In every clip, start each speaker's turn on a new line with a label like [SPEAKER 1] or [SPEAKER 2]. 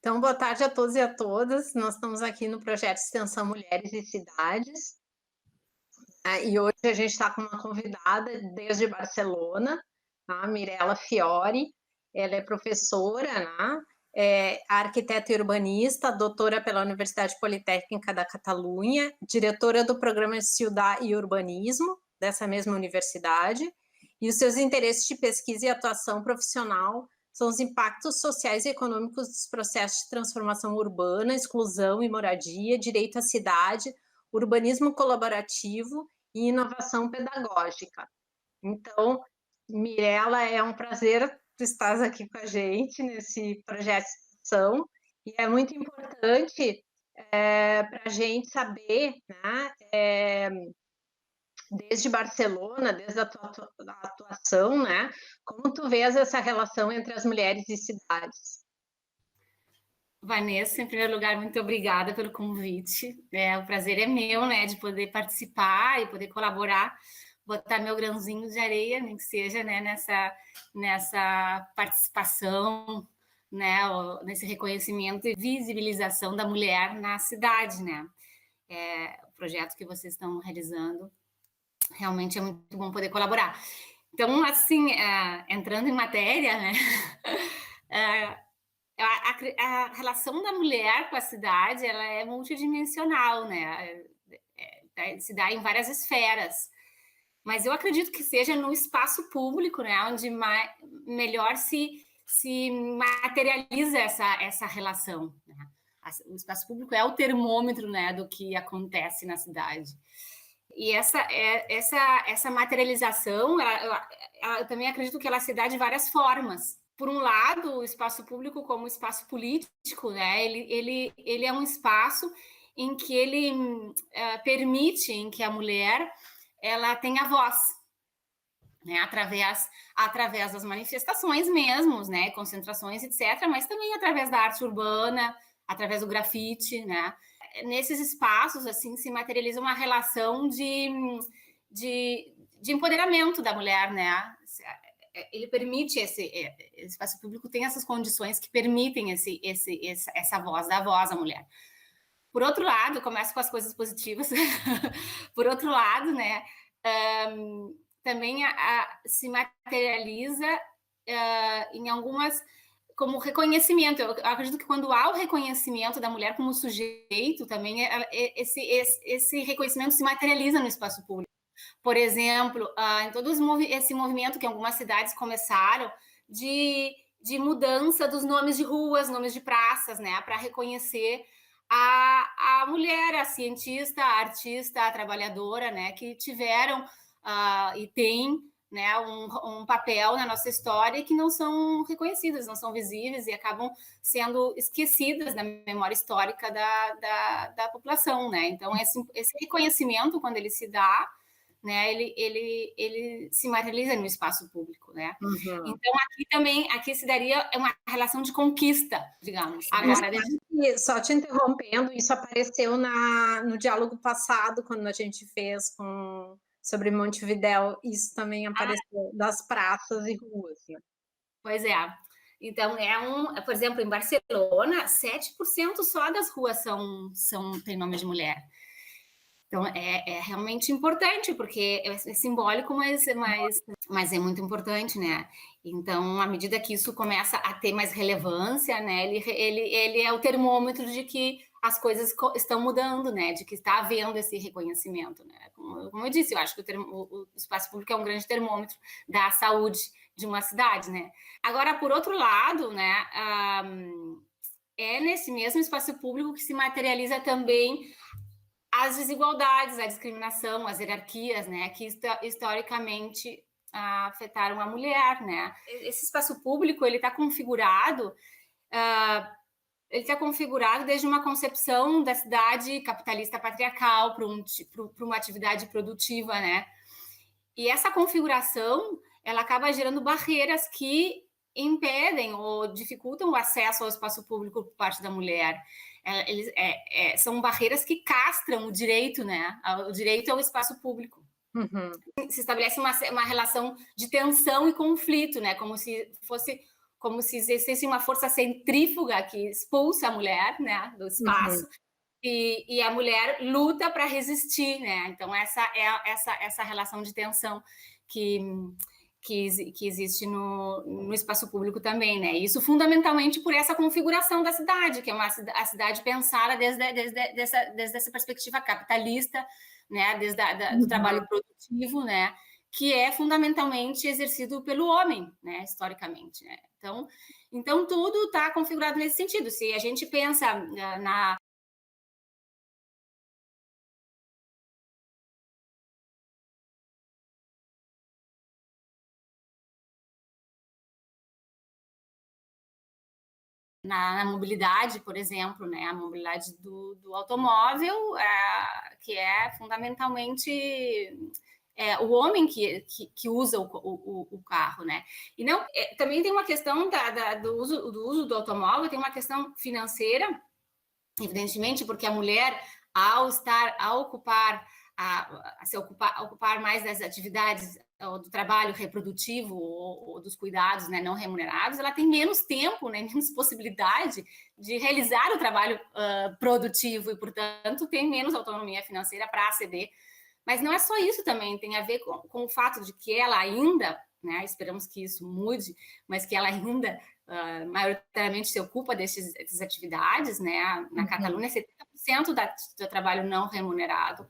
[SPEAKER 1] Então, boa tarde a todos e a todas. Nós estamos aqui no projeto Extensão Mulheres e Cidades, e hoje a gente está com uma convidada desde Barcelona, a Mirella Fiori. Ela é professora, né? Arquiteta e urbanista, doutora pela Universidade Politécnica da Catalunha, diretora do programa Ciudad e Urbanismo dessa mesma universidade, e os seus interesses de pesquisa e atuação profissional são os impactos sociais e econômicos dos processos de transformação urbana, exclusão e moradia, direito à cidade, urbanismo colaborativo e inovação pedagógica. Então, Mirella, é um prazer tu estás aqui com a gente nesse projeto de extensão, e é muito importante para a gente saber, né, desde Barcelona, desde a tua atuação, né, como tu vês essa relação entre as mulheres e cidades?
[SPEAKER 2] Vanessa, em primeiro lugar, muito obrigada pelo convite. O prazer é meu, né, de poder participar e poder colaborar, botar meu grãozinho de areia, nem que seja, né, nessa participação, né, nesse reconhecimento e visibilização da mulher na cidade, né. O projeto que vocês estão realizando realmente é muito bom poder colaborar. Então, assim, entrando em matéria, né, a relação da mulher com a cidade, ela é multidimensional, né? Se dá em várias esferas. Mas eu acredito que seja no espaço público, né, onde melhor se materializa essa relação, né? O espaço público é o termômetro, né, do que acontece na cidade. E essa materialização, eu também acredito que ela se dá de várias formas. Por um lado, o espaço público como espaço político, né, ele é um espaço em que ele permite em que a mulher ela tenha voz, né, através das manifestações mesmo, né, concentrações, etc., mas também através da arte urbana, através do grafite, né. Nesses espaços, assim, se materializa uma relação de empoderamento da mulher, né. Ele permite esse espaço público tem essas condições que permitem essa voz, dar voz à mulher. Por outro lado, começo com as coisas positivas. Por outro lado, né, também se materializa em algumas como reconhecimento. Eu acredito que quando há o reconhecimento da mulher como sujeito, também esse reconhecimento se materializa no espaço público. Por exemplo, em todo esse movimento que algumas cidades começaram de mudança dos nomes de ruas, nomes de praças, né, para reconhecer a mulher, a cientista, a artista, a trabalhadora, né, que tiveram e têm, né, um papel na nossa história e que não são reconhecidas, não são visíveis e acabam sendo esquecidas na memória histórica da população, né? Então, esse reconhecimento, quando ele se dá, né, ele se materializa no espaço público, né?
[SPEAKER 1] Uhum.
[SPEAKER 2] Então, aqui se daria uma relação de conquista, digamos. Agora,
[SPEAKER 1] só te interrompendo, isso apareceu no diálogo passado, quando a gente fez sobre Montevidéu, isso também apareceu, das praças e ruas, né?
[SPEAKER 2] Pois é. Então, por exemplo, em Barcelona, 7% só das ruas tem nome de mulher. Então, é realmente importante, porque é simbólico, mas é muito importante, né? Então, à medida que isso começa a ter mais relevância, né, ele é o termômetro de que as coisas estão mudando, né? De que está havendo esse reconhecimento, né? Como eu disse, eu acho que o espaço público é um grande termômetro da saúde de uma cidade, né? Agora, por outro lado, né, é nesse mesmo espaço público que se materializa também as desigualdades, a discriminação, as hierarquias, né, que historicamente afetaram a mulher, né. Esse espaço público, ele está configurado desde uma concepção da cidade capitalista patriarcal para uma atividade produtiva, né. E essa configuração, ela acaba gerando barreiras que impedem ou dificultam o acesso ao espaço público por parte da mulher. São barreiras que castram o direito, né? O direito ao espaço público.
[SPEAKER 1] Uhum.
[SPEAKER 2] Se estabelece uma relação de tensão e conflito, né? Como se fosse como se existisse uma força centrífuga que expulsa a mulher, né, do espaço,
[SPEAKER 1] Uhum.
[SPEAKER 2] e a mulher luta para resistir, né? Então essa é essa relação de tensão que que existe no espaço público também, né? Isso fundamentalmente por essa configuração da cidade, que é a cidade pensada desde essa perspectiva capitalista, né? Do trabalho produtivo, né? Que é fundamentalmente exercido pelo homem, né? Historicamente, né? Então tudo está configurado nesse sentido. Se a gente pensa na mobilidade, por exemplo, né? A mobilidade do automóvel, que é fundamentalmente o homem que usa o carro, né? E não, também tem uma questão do uso do automóvel, tem uma questão financeira, evidentemente, porque a mulher, ao ocupar ocupar mais das atividades do trabalho reprodutivo ou dos cuidados, né, não remunerados, ela tem menos tempo, né, menos possibilidade de realizar o trabalho produtivo e, portanto, tem menos autonomia financeira para aceder. Mas não é só isso também, tem a ver com o fato de que ela ainda, né, esperamos que isso mude, mas que ela ainda maioritariamente se ocupa dessas atividades, né? Na Catalunha, 70% do trabalho não remunerado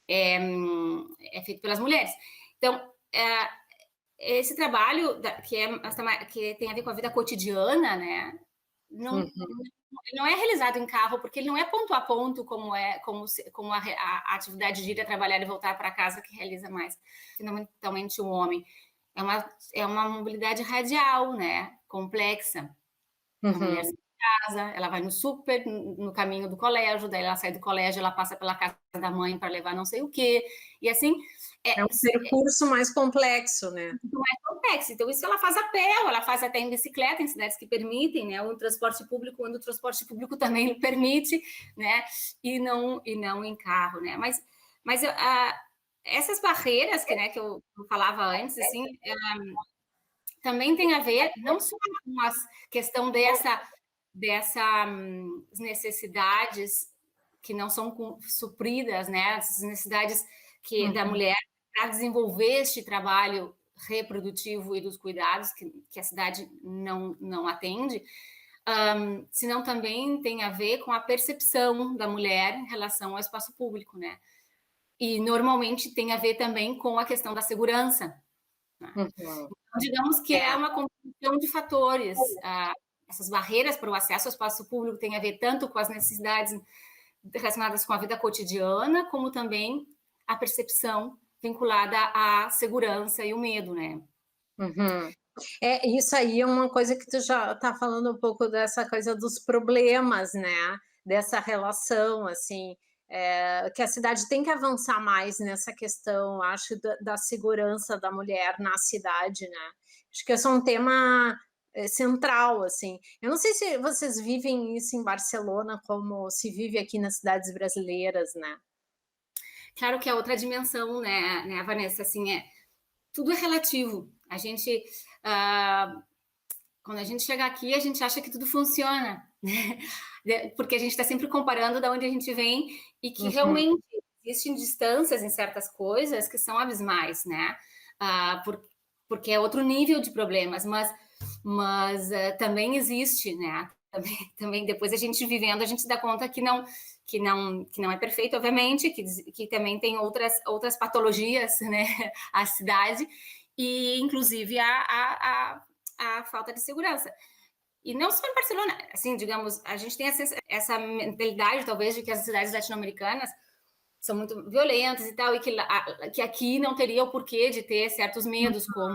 [SPEAKER 2] é feito pelas mulheres. Então, esse trabalho que tem a ver com a vida cotidiana, né? Não é realizado em carro, porque ele não é ponto a ponto como a atividade de ir a trabalhar e voltar para casa que realiza mais fundamentalmente o homem. É uma mobilidade radial, né? Complexa. A mulher sai de casa, ela vai no super, no caminho do colégio, daí ela sai do colégio, ela passa pela casa da mãe para levar não sei o quê, e assim...
[SPEAKER 1] É um percurso mais complexo, né?
[SPEAKER 2] Muito mais complexo. Então, isso ela faz a pé, ou ela faz até em bicicleta, em cidades que permitem, né? O transporte público, quando o transporte público também permite, né? E não em carro, né? Mas essas barreiras né, que eu falava antes, assim, também tem a ver não só com a questão dessas necessidades que não são supridas, né? Essas necessidades da mulher para desenvolver este trabalho reprodutivo e dos cuidados que a cidade não atende, senão também tem a ver com a percepção da mulher em relação ao espaço público, né? E normalmente tem a ver também com a questão da segurança, né? Então, digamos que é uma combinação de fatores. Essas barreiras para o acesso ao espaço público têm a ver tanto com as necessidades relacionadas com a vida cotidiana, como também a percepção vinculada à segurança e o medo, né?
[SPEAKER 1] Isso aí é uma coisa que tu já está falando um pouco dessa coisa dos problemas, né? Dessa relação, assim, que a cidade tem que avançar mais nessa questão, acho, da segurança da mulher na cidade, né? Acho que esse é um tema central, assim. Eu não sei se vocês vivem isso em Barcelona como se vive aqui nas cidades brasileiras, né?
[SPEAKER 2] Claro que é outra dimensão, né, Vanessa? Assim, tudo é relativo. A gente, quando a gente chega aqui, a gente acha que tudo funciona, né? Porque a gente está sempre comparando de onde a gente vem e que realmente existem distâncias em certas coisas que são abismais, né? Porque é outro nível de problemas, mas também existe, né? Também depois a gente vivendo, a gente se dá conta que não é perfeito, obviamente, que também tem outras patologias, né? A cidade, e inclusive a falta de segurança. E não só em Barcelona, assim, digamos, a gente tem essa mentalidade, talvez, de que as cidades latino-americanas são muito violentas e tal, e que aqui não teria o porquê de ter certos medos, como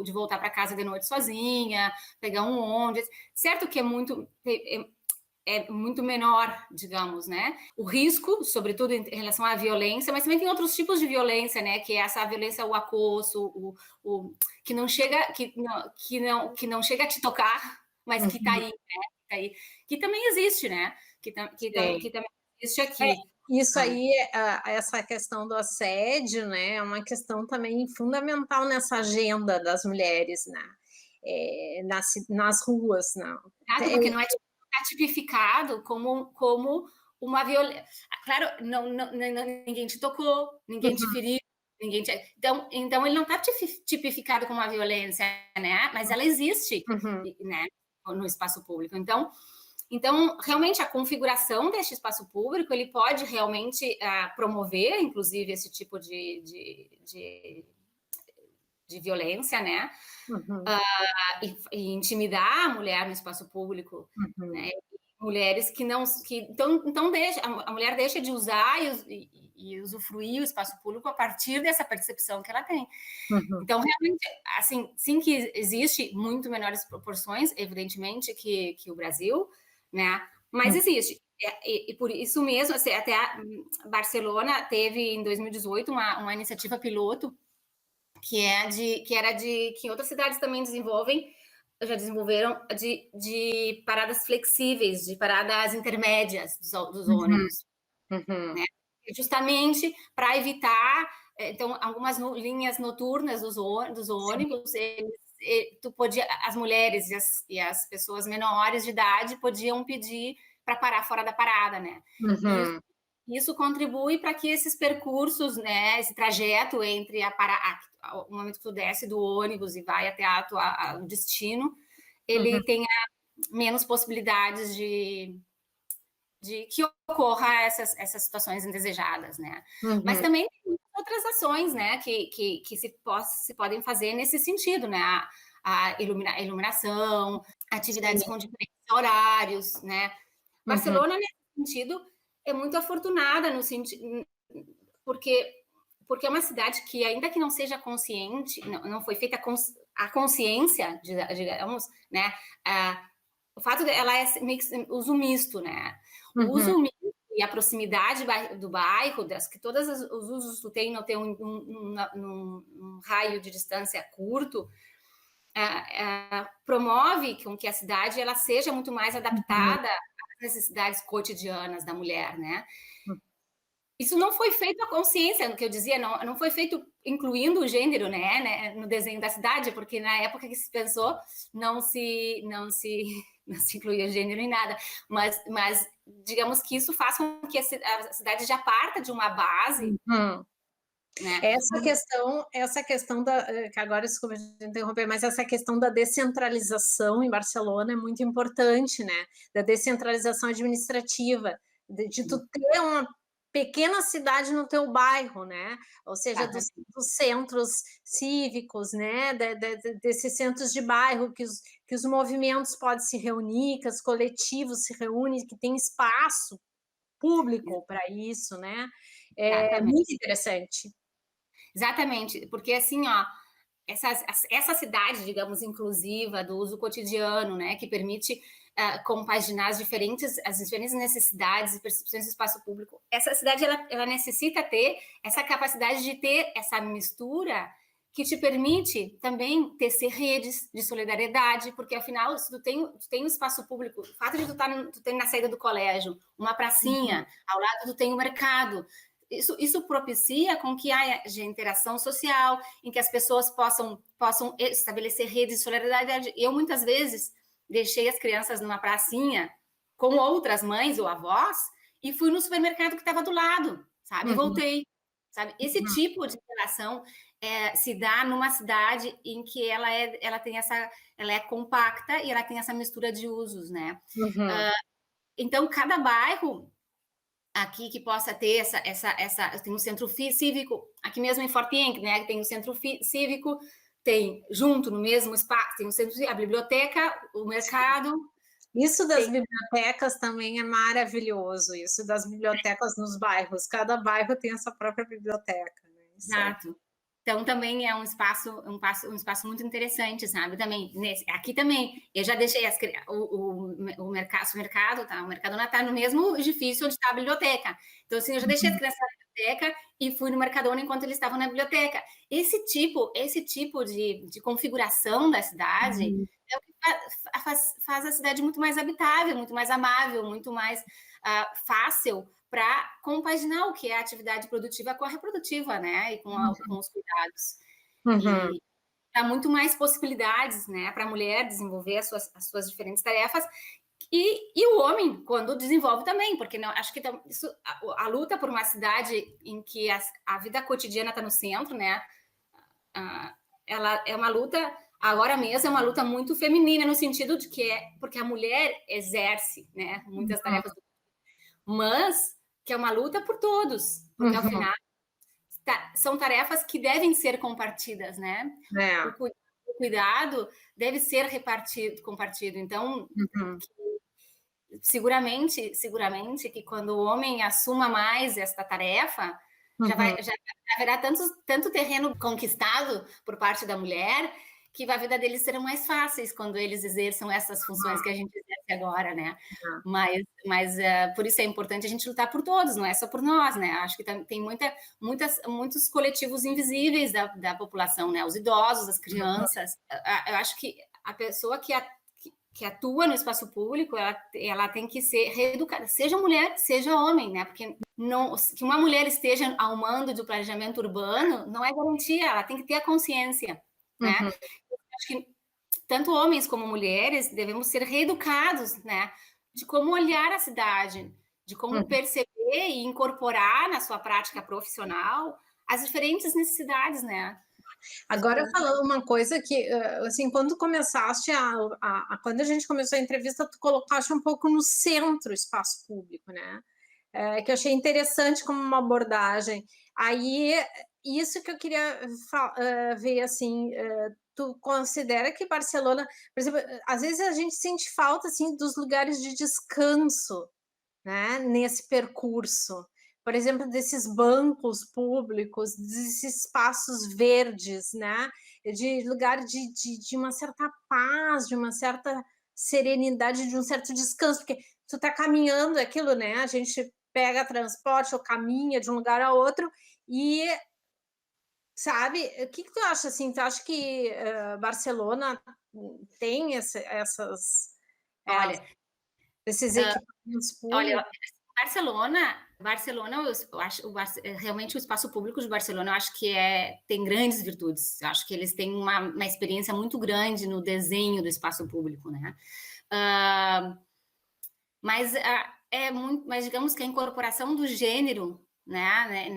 [SPEAKER 2] de voltar para casa de noite sozinha, pegar um ônibus. Certo que é muito menor, digamos, né? O risco, sobretudo em relação à violência, mas também tem outros tipos de violência, né? Que é essa violência, o acoso, que não chega, que não chega a te tocar, mas que está aí, né? Que tá aí, que também existe, né? Que também existe aqui.
[SPEAKER 1] Isso aí, essa questão do assédio, né? É uma questão também fundamental nessa agenda das mulheres, né? nas ruas, não.
[SPEAKER 2] Exato, porque não é tipificado como uma violência. Claro, ninguém te tocou, ninguém te feriu, então ele não está tipificado como uma violência, né? Mas ela existe,
[SPEAKER 1] Uhum.
[SPEAKER 2] né? No espaço público. Então, realmente, a configuração deste espaço público, ele pode realmente promover, inclusive, esse tipo de violência, né?
[SPEAKER 1] Uhum.
[SPEAKER 2] E intimidar a mulher no espaço público,
[SPEAKER 1] Uhum.
[SPEAKER 2] né? Mulheres que não, então a mulher deixa de usar e usufruir o espaço público a partir dessa percepção que ela tem.
[SPEAKER 1] Uhum.
[SPEAKER 2] Então, realmente, assim, sim que existe muito menores proporções, evidentemente, que o Brasil, né? Mas existe. E por isso mesmo, assim, até a Barcelona teve, em 2018, uma iniciativa piloto que outras cidades também já desenvolveram, de paradas flexíveis, de paradas intermédias dos
[SPEAKER 1] Uhum.
[SPEAKER 2] ônibus,
[SPEAKER 1] Uhum.
[SPEAKER 2] né? Justamente para evitar, então, algumas linhas noturnas dos ônibus, as mulheres e as pessoas menores de idade podiam pedir para parar fora da parada, né? E
[SPEAKER 1] Uhum.
[SPEAKER 2] isso contribui para que esses percursos, né, esse trajeto entre o momento que tu desce do ônibus e vai até o destino,
[SPEAKER 1] Uhum.
[SPEAKER 2] ele tenha menos possibilidades de que ocorra essas situações indesejadas, né? Mas
[SPEAKER 1] Uhum.
[SPEAKER 2] também tem outras ações, né, que se podem fazer nesse sentido, né? A iluminação, atividades
[SPEAKER 1] Sim.
[SPEAKER 2] com diferentes horários, né?
[SPEAKER 1] Uhum.
[SPEAKER 2] Barcelona, nesse sentido, é muito afortunada no sentido porque é uma cidade que, ainda que não seja consciente, não foi feita a consciência, digamos, né? O fato dela é uso misto, né? O
[SPEAKER 1] Uhum.
[SPEAKER 2] uso misto e a proximidade do bairro, que todos os usos tu tem, não tem um raio de distância curto, promove com que a cidade ela seja muito mais
[SPEAKER 1] Uhum.
[SPEAKER 2] adaptada às necessidades cotidianas da mulher, né? Isso não foi feito à consciência, no que eu dizia, não foi feito incluindo o gênero, né, no desenho da cidade, porque na época que se pensou não se incluía gênero em nada, mas digamos que isso faz com que a cidade já parta de uma base,
[SPEAKER 1] Uhum.
[SPEAKER 2] né?
[SPEAKER 1] Essa questão que agora, desculpa te interromper, mas essa questão da descentralização em Barcelona é muito importante, né? Da descentralização administrativa, de tu ter uma pequena cidade no teu bairro, né? Ou seja, dos centros cívicos, né? Desses centros de bairro que os movimentos podem se reunir, que os coletivos se reúnem, que tem espaço público para isso, né? É
[SPEAKER 2] Exatamente.
[SPEAKER 1] muito interessante.
[SPEAKER 2] Exatamente, porque assim, ó, essa cidade, digamos, inclusiva do uso cotidiano, né, que permite compaginar as diferentes necessidades e percepções do espaço público, essa cidade ela necessita ter essa capacidade de ter essa mistura que te permite também tecer redes de solidariedade, porque afinal, se tu tem um espaço público, o fato de tu ter na saída do colégio uma pracinha, ao lado tu tem o mercado, isso propicia com que haja interação social, em que as pessoas possam estabelecer redes de solidariedade. Eu, muitas vezes, deixei as crianças numa pracinha com outras mães ou avós e fui no supermercado que estava do lado, sabe? E
[SPEAKER 1] Uhum.
[SPEAKER 2] voltei, sabe? Esse tipo de relação se dá numa cidade em que ela é compacta e ela tem essa mistura de usos, né?
[SPEAKER 1] Uhum.
[SPEAKER 2] Então, cada bairro aqui que possa ter tem um centro cívico, aqui mesmo em Fortienque, né, tem o centro cívico, tem junto no mesmo espaço, tem o centro, a biblioteca, o mercado,
[SPEAKER 1] Isso das
[SPEAKER 2] tem,
[SPEAKER 1] bibliotecas também é maravilhoso, isso das bibliotecas nos bairros, cada bairro tem a sua própria biblioteca, né, isso é
[SPEAKER 2] exato. Então também é um espaço muito interessante, sabe? Também aqui também eu já deixei o mercado, tá? O Mercadona está no mesmo edifício onde está a biblioteca. Então assim, eu já deixei as crianças na biblioteca e fui no Mercadona enquanto eles estavam na biblioteca. Esse tipo de configuração da cidade
[SPEAKER 1] uhum,
[SPEAKER 2] é o que faz a cidade muito mais habitável, muito mais amável, muito mais fácil para compaginar o que é a atividade produtiva com a reprodutiva, né? E com os cuidados.
[SPEAKER 1] uhum.
[SPEAKER 2] E dá muito mais possibilidades, né, para a mulher desenvolver as suas diferentes tarefas, e o homem, quando desenvolve também, porque não, acho que isso, a luta por uma cidade em que a vida cotidiana está no centro, né, ela é uma luta, agora mesmo é uma luta muito feminina, no sentido de que porque a mulher exerce, né, muitas tarefas, mas que é uma luta por todos, porque ao final são tarefas que devem ser compartidas, né?
[SPEAKER 1] É.
[SPEAKER 2] O cuidado deve ser compartido. Então, seguramente que quando o homem assuma mais esta tarefa, já haverá tanto terreno conquistado por parte da mulher, que a vida deles serão mais fáceis quando eles exerçam essas funções que a gente exerce agora, né? Mas por isso é importante a gente lutar por todos, não é só por nós, né? Acho que tem muitos coletivos invisíveis da população, né? Os idosos, as crianças. Eu acho que a pessoa que atua no espaço público, ela tem que ser reeducada, seja mulher, seja homem, né? Porque que uma mulher esteja ao mando do planejamento urbano não é garantia, ela tem que ter a consciência, né? Acho que tanto homens como mulheres devemos ser reeducados, né? De como olhar a cidade, de como perceber e incorporar na sua prática profissional as diferentes necessidades, né?
[SPEAKER 1] Agora, falando uma coisa que, assim, quando começaste quando a gente começou a entrevista, tu colocaste um pouco no centro o espaço público, né? Que eu achei interessante como uma abordagem. Aí, isso que eu queria ver, assim, tu considera que Barcelona, por exemplo, às vezes a gente sente falta, assim, dos lugares de descanso, né, nesse percurso. Por exemplo, desses bancos públicos, desses espaços verdes, né, de lugar de uma certa paz, de uma certa serenidade, de um certo descanso, porque tu está caminhando, é aquilo, né, a gente pega transporte ou caminha de um lugar a outro e, sabe, o que tu acha, assim, tu acha que Barcelona tem
[SPEAKER 2] Olha,
[SPEAKER 1] esses equipamentos
[SPEAKER 2] olha,
[SPEAKER 1] públicos?
[SPEAKER 2] Barcelona, eu acho, realmente o espaço público de Barcelona, eu acho que tem grandes virtudes. Eu acho que eles têm uma experiência muito grande no desenho do espaço público, né? Mas mas digamos que a incorporação do gênero, né,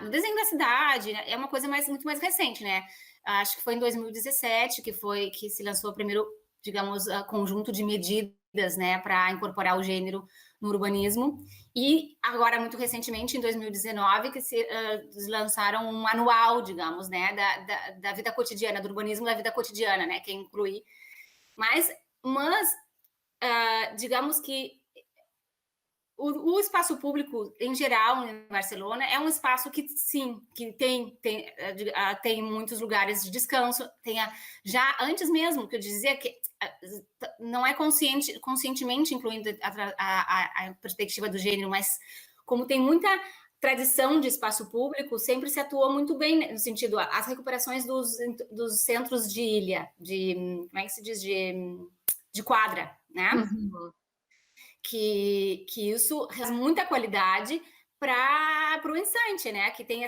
[SPEAKER 2] no desenho da cidade, né, é uma coisa muito mais recente, né? Acho que foi em 2017 que se lançou o primeiro, digamos, conjunto de medidas, né, para incorporar o gênero no urbanismo. E agora, muito recentemente, em 2019, que se lançaram um manual, digamos, né, da vida cotidiana, do urbanismo da vida cotidiana, né, que inclui. Mas digamos que o espaço público em geral em Barcelona é um espaço que sim, que tem muitos lugares de descanso, já antes mesmo que eu dizia que não é conscientemente incluindo a perspectiva do gênero, mas como tem muita tradição de espaço público, sempre se atuou muito bem no sentido as recuperações dos centros de ilha, como é que se diz, de quadra, né? Que isso traz muita qualidade para o Insante, né? Que tem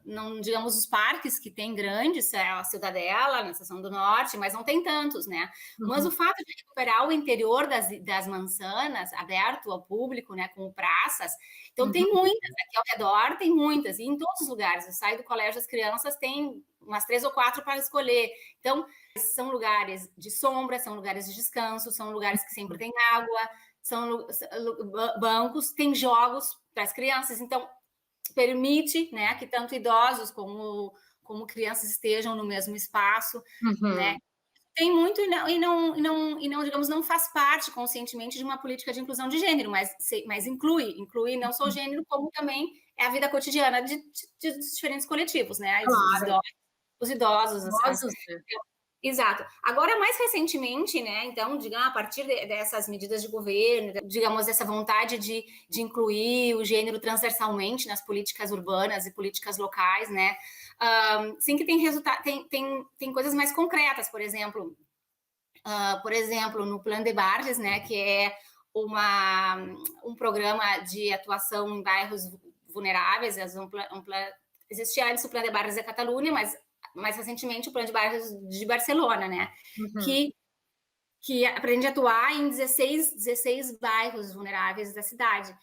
[SPEAKER 2] não digamos os parques que tem grandes, a Ciudadela, na Estação do Norte, mas não tem tantos, né? Mas o fato de recuperar o interior das manzanas aberto ao público, né? Com praças, então tem muitas aqui ao redor, tem muitas e em todos os lugares. Eu saio do colégio, as crianças têm umas 3 ou 4 para escolher. Então são lugares de sombra, são lugares de descanso, são lugares que sempre tem água, são bancos, tem jogos para as crianças, então permite, né, que tanto idosos como crianças estejam no mesmo espaço, né? Tem muito e não, digamos, não faz parte conscientemente de uma política de inclusão de gênero, mas inclui não só o gênero, como também é a vida cotidiana de diferentes coletivos, né?
[SPEAKER 1] Claro.
[SPEAKER 2] Os idosos,
[SPEAKER 1] Né?
[SPEAKER 2] Exato. Agora, mais recentemente, né, então, digamos, a partir dessas medidas de governo, digamos, essa vontade de incluir o gênero transversalmente nas políticas urbanas e políticas locais, né, sim que tem resultado, tem coisas mais concretas, por exemplo, no Plano de Barges, né, que é um programa de atuação em bairros vulneráveis, existia antes o Plano de Barrios de Catalunha, mas mais recentemente o Plano de Barrios de Barcelona, né?
[SPEAKER 1] Uhum.
[SPEAKER 2] Que pretende atuar em 16 bairros vulneráveis da cidade.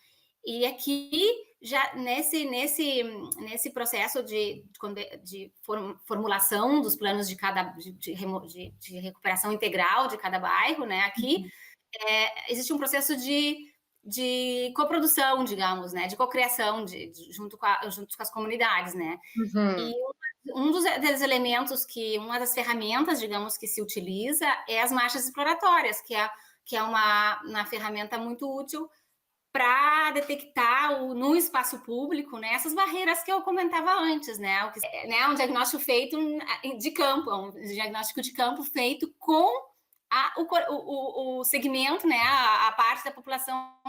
[SPEAKER 2] E aqui, já nesse processo de formulação dos planos de cada de recuperação integral de cada bairro, né? Aqui existe um processo de coprodução, digamos, né? De cocriação junto com as comunidades, né?
[SPEAKER 1] Uhum.
[SPEAKER 2] E um dos elementos uma das ferramentas, digamos, que se utiliza é as marchas exploratórias, que é uma ferramenta muito útil para detectar no espaço público, né, essas barreiras que eu comentava antes, né, um diagnóstico feito de campo, um diagnóstico de campo feito com o segmento, né, a parte da população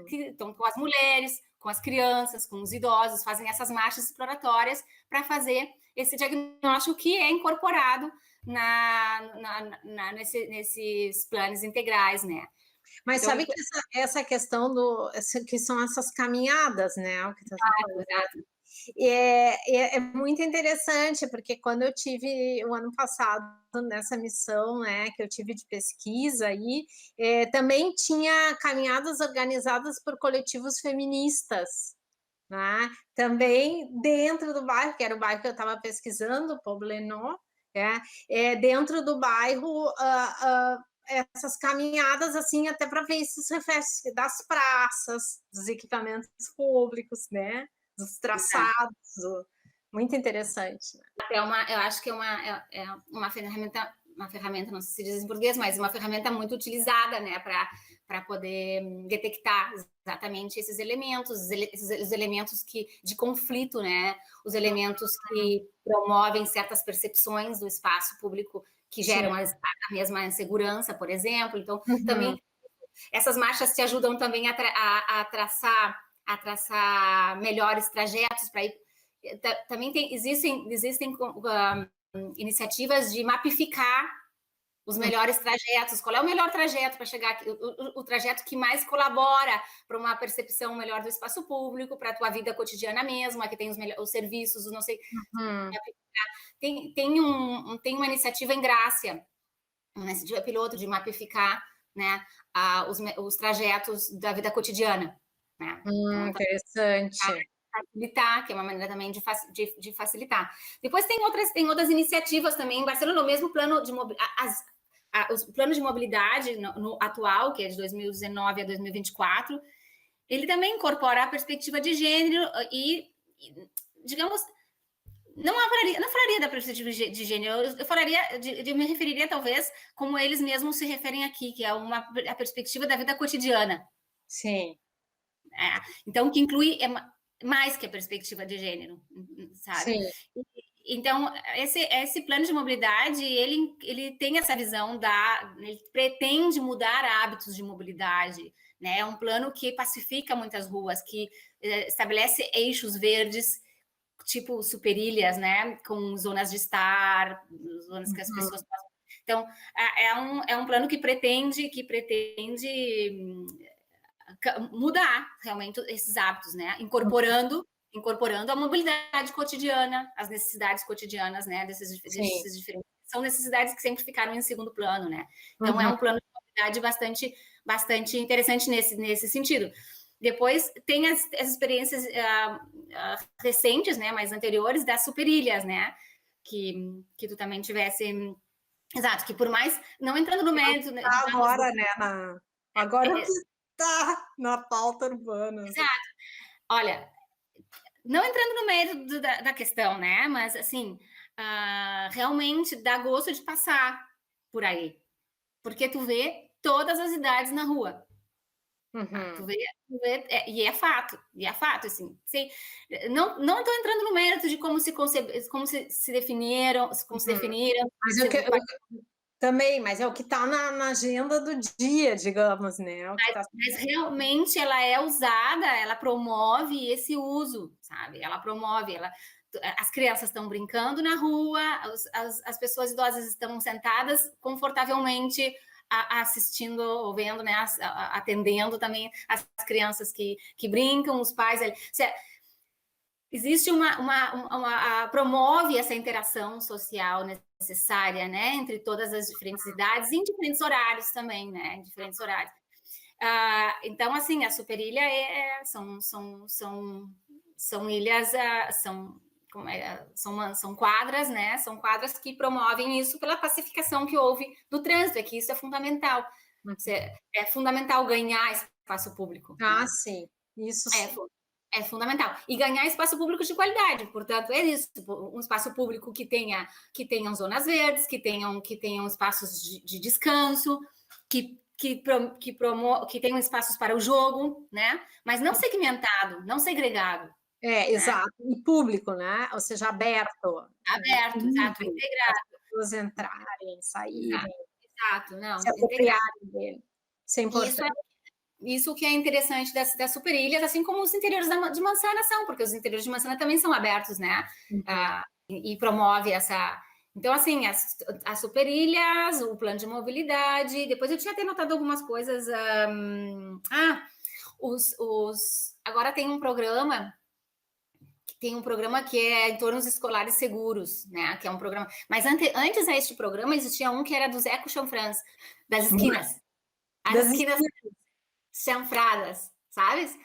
[SPEAKER 2] que estão com as mulheres, com as crianças, com os idosos, fazem essas marchas exploratórias para fazer esse diagnóstico que é incorporado nesses planos integrais, né.
[SPEAKER 1] Mas
[SPEAKER 2] Então,
[SPEAKER 1] sabe que essa questão que são essas caminhadas, né, o que tu tá falando.
[SPEAKER 2] exato.
[SPEAKER 1] É muito interessante, porque quando eu tive o ano passado nessa missão, né, que eu tive de pesquisa aí, também tinha caminhadas organizadas por coletivos feministas, né, também dentro do bairro, que era o bairro que eu estava pesquisando, Poblenou, dentro do bairro, essas caminhadas, assim, até para ver esses reflexos das praças, dos equipamentos públicos, né, dos traçados, muito interessante, né?
[SPEAKER 2] Eu acho que é uma ferramenta, não sei se diz em português, mas uma ferramenta muito utilizada, né, para poder detectar exatamente esses elementos, esses elementos de conflito, né, os elementos que promovem certas percepções do espaço público que geram
[SPEAKER 1] Sim.
[SPEAKER 2] a mesma insegurança, por exemplo. Então,
[SPEAKER 1] Uhum.
[SPEAKER 2] também essas marchas te ajudam também a traçar melhores trajetos para ir. Também existem iniciativas de mapificar os melhores trajetos. Qual é o melhor trajeto para chegar aqui? O trajeto que mais colabora para uma percepção melhor do espaço público, para a tua vida cotidiana mesmo, aqui tem os serviços, não sei.
[SPEAKER 1] Uhum.
[SPEAKER 2] Tem uma iniciativa em Grácia, uma iniciativa piloto de mapificar, né, os trajetos da vida cotidiana, né? Então,
[SPEAKER 1] Interessante.
[SPEAKER 2] facilitar, que é uma maneira também de facilitar. Depois tem outras iniciativas também em Barcelona, o mesmo plano de os planos de mobilidade no atual, que é de 2019 a 2024, ele também incorpora a perspectiva de gênero e digamos, não falaria da perspectiva de gênero, eu falaria, me referiria talvez como eles mesmos se referem aqui, que é a perspectiva da vida cotidiana.
[SPEAKER 1] Sim.
[SPEAKER 2] Então, que inclui mais que a perspectiva de gênero, sabe?
[SPEAKER 1] Sim.
[SPEAKER 2] Então, esse plano de mobilidade, ele tem essa visão ele pretende mudar hábitos de mobilidade, né? É um plano que pacifica muitas ruas, que estabelece eixos verdes, tipo superilhas, né? Com zonas de estar, zonas que as pessoas passam. Então, é um plano que pretende mudar realmente esses hábitos, né? Incorporando a mobilidade cotidiana, as necessidades cotidianas, né? Desses diferentes. São necessidades que sempre ficaram em segundo plano, né? Então, é um plano de mobilidade bastante interessante nesse sentido. Depois, tem as experiências recentes, né? Mais anteriores, das superilhas, né? Que tu também tivesse. Exato, que por mais. Não entrando no mérito. Né,
[SPEAKER 1] Agora, né? Agora que está na pauta urbana.
[SPEAKER 2] Exato. Olha, não entrando no mérito da questão, né? Mas, assim, realmente dá gosto de passar por aí. Porque tu vê todas as idades na rua. Tu vê e é fato, assim. Não estou entrando no mérito de como se definiram,
[SPEAKER 1] Mas também, mas é o que está na agenda do dia, digamos, né? É o que
[SPEAKER 2] mas realmente ela é usada, ela promove esse uso, sabe? Ela promove, as crianças estão brincando na rua, as pessoas idosas estão sentadas confortavelmente assistindo, ou vendo, né? Atendendo também as crianças que brincam, os pais. existe promove essa interação social necessária, né, entre todas as diferentes idades, em diferentes horários também, né, em diferentes horários. Então, assim, a Superilha são ilhas, são quadras, né, são quadras que promovem isso pela pacificação que houve do trânsito, que isso é fundamental. É fundamental ganhar espaço público.
[SPEAKER 1] Né? Sim, isso sim.
[SPEAKER 2] É fundamental. E ganhar espaço público de qualidade, portanto, é isso, um espaço público que tenham zonas verdes, que tenham espaços de descanso, que tenham espaços para o jogo, né? Mas não segmentado, não segregado.
[SPEAKER 1] Exato. E público, né? Ou seja, aberto.
[SPEAKER 2] Aberto, exato, integrado.
[SPEAKER 1] As pessoas entrarem, saírem.
[SPEAKER 2] Exato, não.
[SPEAKER 1] Se apropriarem dele. Isso é importante.
[SPEAKER 2] Isso que é interessante das superilhas, assim como os interiores de Mansana são, porque os interiores de Mansana também são abertos, né? E promove essa... Então, assim, as superilhas, o plano de mobilidade, depois eu tinha até notado algumas coisas... Agora tem um programa que é entornos escolares seguros, né? Que é um programa... Mas antes a este programa existia um que era dos eco-chanfrãs, das esquinas. As esquinas chanfradas, sabes?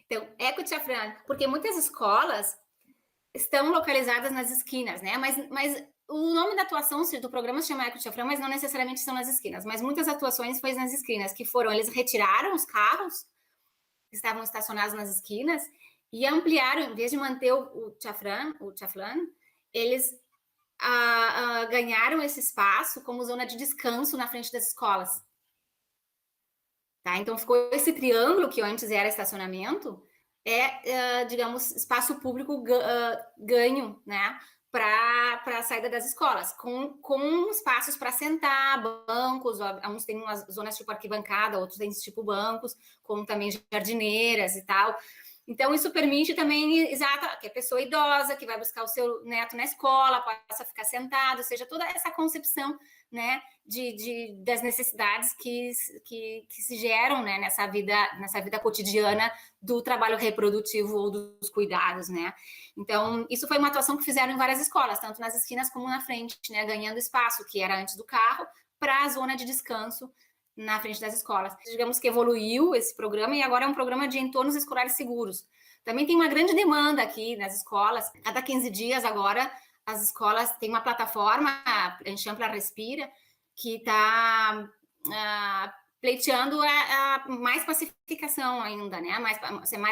[SPEAKER 2] Então, eco-chanfrã, porque muitas escolas estão localizadas nas esquinas, né? Mas o nome da atuação do programa se chama eco-chanfrã, mas não necessariamente são nas esquinas. Mas muitas atuações foi nas esquinas, que foram, eles retiraram os carros que estavam estacionados nas esquinas e ampliaram, em vez de manter o chaflã, eles ganharam esse espaço como zona de descanso na frente das escolas. Tá? Então, ficou esse triângulo que antes era estacionamento, digamos, espaço público ganho, né, para a saída das escolas, com espaços para sentar, bancos, uns têm umas zonas tipo arquibancada, outros têm tipo bancos, como também jardineiras e tal. Então, isso permite também, que a pessoa idosa, que vai buscar o seu neto na escola, possa ficar sentado, ou seja, toda essa concepção, né, das necessidades que se geram, né, nessa vida cotidiana do trabalho reprodutivo ou dos cuidados, né. Então, isso foi uma atuação que fizeram em várias escolas, tanto nas esquinas como na frente, né, ganhando espaço, que era antes do carro, para a zona de descanso na frente das escolas. Digamos que evoluiu esse programa e agora é um programa de entornos escolares seguros. Também tem uma grande demanda aqui nas escolas. Cada 15 dias agora, as escolas têm uma plataforma, a Enxampla Respira, que está pleiteando mais pacificação ainda, né? Mais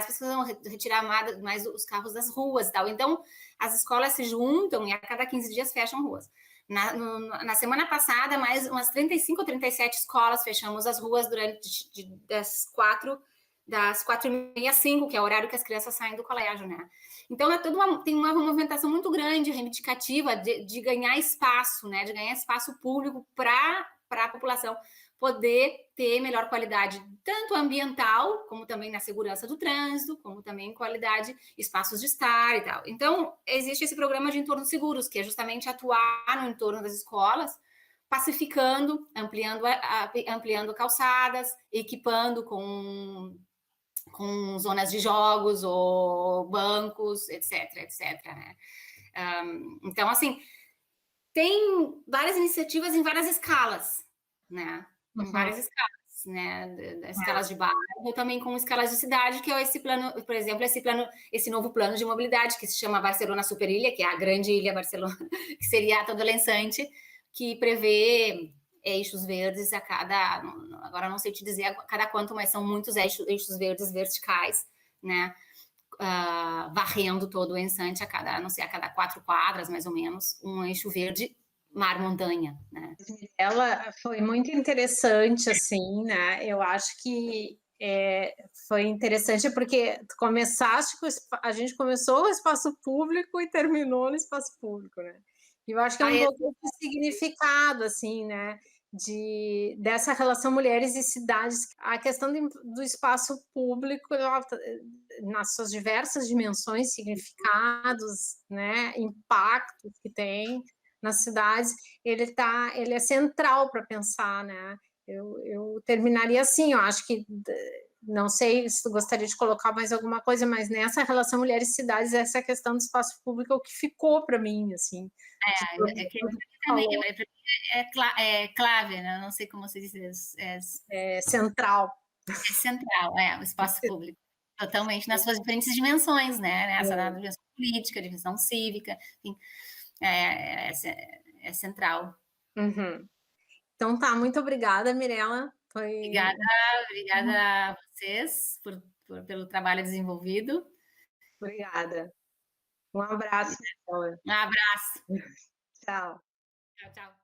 [SPEAKER 2] pacificação, retirar mais os carros das ruas e tal. Então, as escolas se juntam e a cada 15 dias fecham ruas. Na semana passada, mais umas 35 ou 37 escolas fechamos as ruas das 4h30 às 5h, que é o horário que as crianças saem do colégio, né? Então, tem uma movimentação muito grande, reivindicativa, de ganhar espaço, né? De ganhar espaço público para a população poder ter melhor qualidade, tanto ambiental, como também na segurança do trânsito, como também qualidade, espaços de estar e tal. Então, existe esse programa de entornos seguros, que é justamente atuar no entorno das escolas, pacificando, ampliando calçadas, equipando com zonas de jogos ou bancos, etc, né? Então, assim, tem várias iniciativas em várias escalas, né? Em várias escalas, né? Escalas de bairro, também com escalas de cidade, que é esse plano, por exemplo, esse novo plano de mobilidade, que se chama Barcelona Superilha, que é a grande ilha Barcelona, que seria todo lençante, que prevê eixos verdes agora não sei te dizer a cada quanto, mas são muitos eixos verdes verticais, né? Varrendo todo o Ençante a cada 4 quadras, mais ou menos, um eixo verde mar-montanha, né?
[SPEAKER 1] Ela foi muito interessante, assim, né? Eu acho que foi interessante porque a gente começou no espaço público e terminou no espaço público, né? E eu acho que é um pouco de significado, assim, né? Dessa relação mulheres e cidades. A questão do espaço público, nas suas diversas dimensões, significados, né? Impactos que tem nas cidades, ele é central para pensar, né? Eu terminaria assim, eu acho que não sei se tu gostaria de colocar mais alguma coisa, mas nessa relação mulheres e cidades, essa questão do espaço público é o que ficou para mim, assim, de
[SPEAKER 2] É que
[SPEAKER 1] tudo que tu
[SPEAKER 2] também,
[SPEAKER 1] falou,
[SPEAKER 2] pra mim é clave, né, não sei como se diz,
[SPEAKER 1] central.
[SPEAKER 2] é central, o espaço público. Totalmente, nas suas diferentes dimensões, né, nessa na
[SPEAKER 1] É.
[SPEAKER 2] dimensão política, dimensão cívica, enfim, é central.
[SPEAKER 1] Uhum. Então tá, muito obrigada, Mirela, foi
[SPEAKER 2] Obrigada, obrigada a vocês pelo trabalho desenvolvido.
[SPEAKER 1] obrigada. Um abraço,
[SPEAKER 2] Um abraço.
[SPEAKER 1] tchau.
[SPEAKER 2] Tchau, tchau.